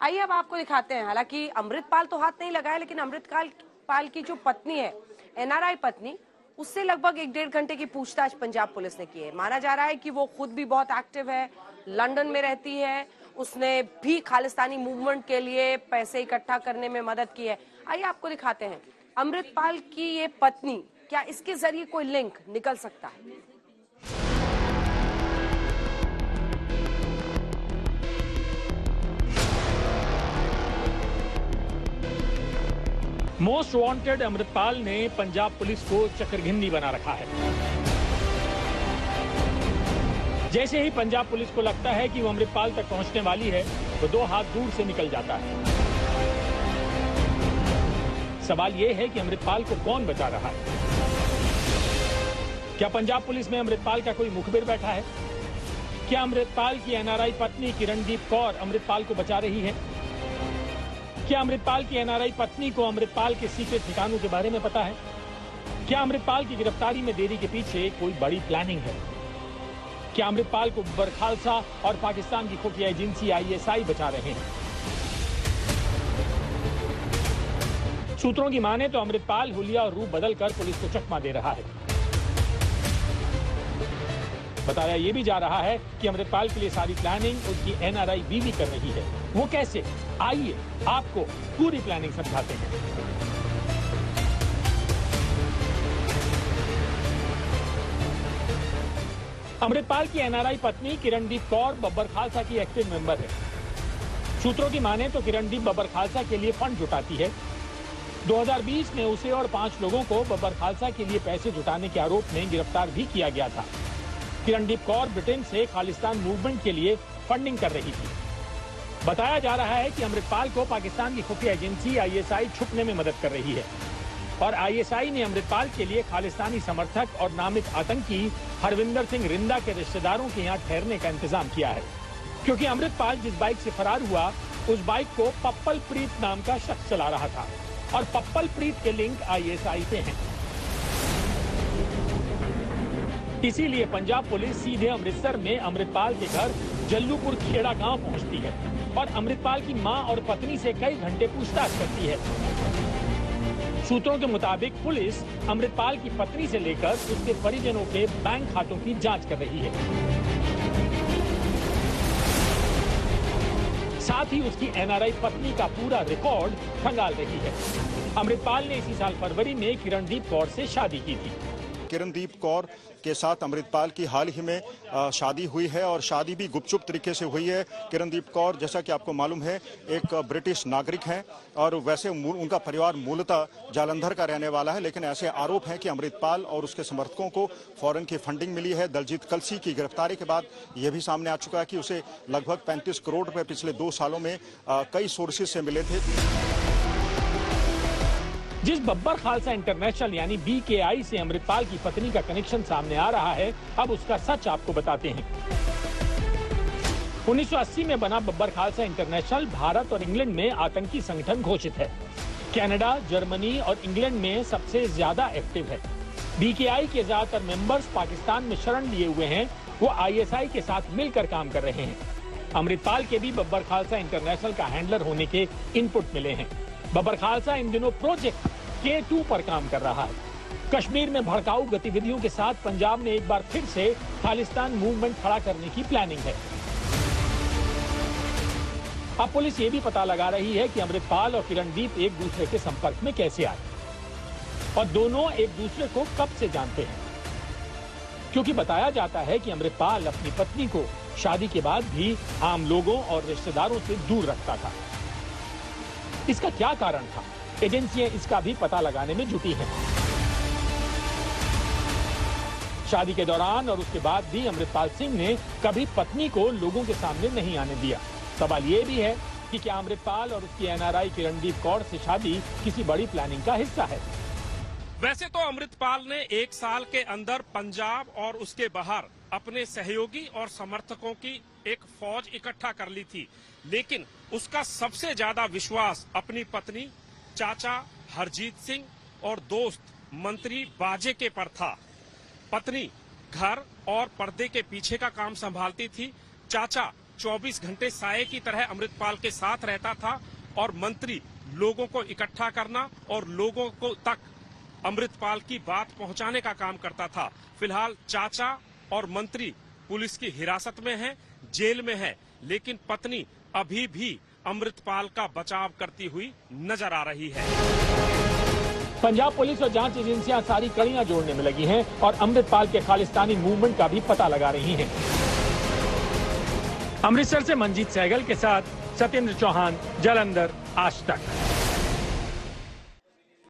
आइए अब आपको दिखाते हैं। हालांकि अमृतपाल तो हाथ नहीं लगाया, लेकिन अमृतपाल की जो पत्नी है, एनआरआई पत्नी, उससे लगभग 1-1.5 घंटे की पूछताछ पंजाब पुलिस ने की है। माना जा रहा है कि वो खुद भी बहुत एक्टिव है, लंदन में रहती है, उसने भी खालिस्तानी मूवमेंट के लिए पैसे इकट्ठा करने में मदद की है। आइए आपको दिखाते हैं अमृतपाल की ये पत्नी, क्या इसके जरिए कोई लिंक निकल सकता है? मोस्ट वांटेड अमृतपाल ने पंजाब पुलिस को चक्रघिन्नी बना रखा है। जैसे ही पंजाब पुलिस को लगता है कि वो अमृतपाल तक पहुंचने वाली है, तो 2 हाथ दूर से निकल जाता है। सवाल यह है कि अमृतपाल को कौन बचा रहा है? क्या पंजाब पुलिस में अमृतपाल का कोई मुखबिर बैठा है? क्या अमृतपाल की एनआरआई पत्नी किरणदीप कौर अमृतपाल को बचा रही है? क्या अमृतपाल की एनआरआई पत्नी को अमृतपाल के सीक्रेट ठिकानों के बारे में पता है? क्या अमृतपाल की गिरफ्तारी में देरी के पीछे कोई बड़ी प्लानिंग है? क्या अमृतपाल को बब्बर खालसा और पाकिस्तान की खुफिया एजेंसी आईएसआई बचा रहे हैं? सूत्रों की माने तो अमृतपाल हुलिया और रूप बदलकर पुलिस को चकमा दे रहा है। बताया यह भी जा रहा है कि अमृतपाल के लिए सारी प्लानिंग उसकी एनआरआई बीवी कर रही है। वो कैसे? आइए आपको पूरी प्लानिंग समझाते हैं। अमृतपाल की एनआरआई पत्नी किरणदीप कौर बब्बर खालसा की एक्टिव मेंबर है। सूत्रों की माने तो किरणदीप बब्बर खालसा के लिए फंड जुटाती है। 2020 में उसे और 5 लोगों को बब्बर खालसा के लिए पैसे जुटाने के आरोप में गिरफ्तार भी किया गया था। किरणदीप कौर ब्रिटेन से खालिस्तान मूवमेंट के लिए फंडिंग कर रही थी। बताया जा रहा है कि अमृतपाल को पाकिस्तान की खुफिया एजेंसी आईएसआई छुपने में मदद कर रही है और आईएसआई ने अमृतपाल के लिए खालिस्तानी समर्थक और नामित आतंकी हरविंदर सिंह रिंदा के रिश्तेदारों के यहाँ ठहरने का इंतजाम किया है, क्योंकि अमृतपाल जिस बाइक से फरार हुआ उस बाइक को पप्पल प्रीत नाम का शख्स चला रहा था और पप्पल प्रीत के लिंक आईएसआई से हैं। इसीलिए पंजाब पुलिस सीधे अमृतसर में अमृतपाल के घर जल्लूपुर खेड़ा गांव पहुंचती है और अमृतपाल की मां और पत्नी से कई घंटे पूछताछ करती है। सूत्रों के मुताबिक पुलिस अमृतपाल की पत्नी से लेकर उसके परिजनों के बैंक खातों की जांच कर रही है। साथ ही उसकी एनआरआई पत्नी का पूरा रिकॉर्ड खंगाल रही है। अमृतपाल ने इसी साल फरवरी में किरणदीप कौर से शादी की थी। किरणदीप कौर के साथ अमृतपाल की हाल ही में शादी हुई है और शादी भी गुपचुप तरीके से हुई है। किरणदीप कौर, जैसा कि आपको मालूम है, एक ब्रिटिश नागरिक हैं और वैसे उनका परिवार मूलतः जालंधर का रहने वाला है, लेकिन ऐसे आरोप हैं कि अमृतपाल और उसके समर्थकों को फॉरेन की फंडिंग मिली है। दलजीत कलसी की गिरफ्तारी के बाद यह भी सामने आ चुका है कि उसे लगभग 35 करोड़ रुपए पिछले 2 सालों में कई सोर्सेज से मिले थे। जिस बब्बर खालसा इंटरनेशनल यानी बीकेआई से अमृतपाल की पत्नी का कनेक्शन सामने आ रहा है, अब उसका सच आपको बताते हैं। 1980 में बना बब्बर खालसा इंटरनेशनल भारत और इंग्लैंड में आतंकी संगठन घोषित है। कनाडा, जर्मनी और इंग्लैंड में सबसे ज्यादा एक्टिव है। बीकेआई के ज्यादातर मेंबर्स पाकिस्तान में शरण लिए हुए हैं। वो आईएसआई के साथ मिलकर काम कर रहे हैं। अमृतपाल के भी बब्बर खालसा इंटरनेशनल का हैंडलर होने के इनपुट मिले हैं। बब्बर खालसा इन दिनों प्रोजेक्ट K2 पर काम कर रहा है। कश्मीर में भड़काऊ गतिविधियों के साथ पंजाब में एक बार फिर से खालिस्तान मूवमेंट खड़ा करने की प्लानिंग है। अब पुलिस ये भी पता लगा रही है कि अमृतपाल और किरणदीप एक दूसरे के संपर्क में कैसे आए और दोनों एक दूसरे को कब से जानते हैं, क्योंकि बताया जाता है कि अमृतपाल अपनी पत्नी को शादी के बाद भी आम लोगों और रिश्तेदारों से दूर रखता था। इसका क्या कारण था? एजेंसियां इसका भी पता लगाने में जुटी हैं। शादी के दौरान और उसके बाद भी अमृतपाल सिंह ने कभी पत्नी को लोगों के सामने नहीं आने दिया। सवाल ये भी है कि क्या अमृतपाल और उसकी एनआरआई किरणदीप कौर से शादी किसी बड़ी प्लानिंग का हिस्सा है? वैसे तो अमृतपाल ने 1 साल के अंदर पंजाब और उसके बाहर अपने सहयोगी और समर्थकों की एक फौज इकट्ठा कर ली थी, लेकिन उसका सबसे ज्यादा विश्वास अपनी पत्नी, चाचा हरजीत सिंह और दोस्त मंत्री बाजे के पर था। पत्नी घर और पर्दे के पीछे का काम संभालती थी। चाचा 24 घंटे साये की तरह अमृतपाल के साथ रहता था और मंत्री लोगों को इकट्ठा करना और लोगों को तक अमृतपाल की बात पहुंचाने का काम करता था। फिलहाल चाचा और मंत्री पुलिस की हिरासत में हैं, जेल में है, लेकिन पत्नी अभी भी अमृतपाल का बचाव करती हुई नजर आ रही है। पंजाब पुलिस और जांच एजेंसियां सारी कड़ियां जोड़ने में लगी हैं और अमृतपाल के खालिस्तानी मूवमेंट का भी पता लगा रही हैं। अमृतसर से मंजीत सहगल के साथ सत्येंद्र चौहान, जालंधर, आज तक।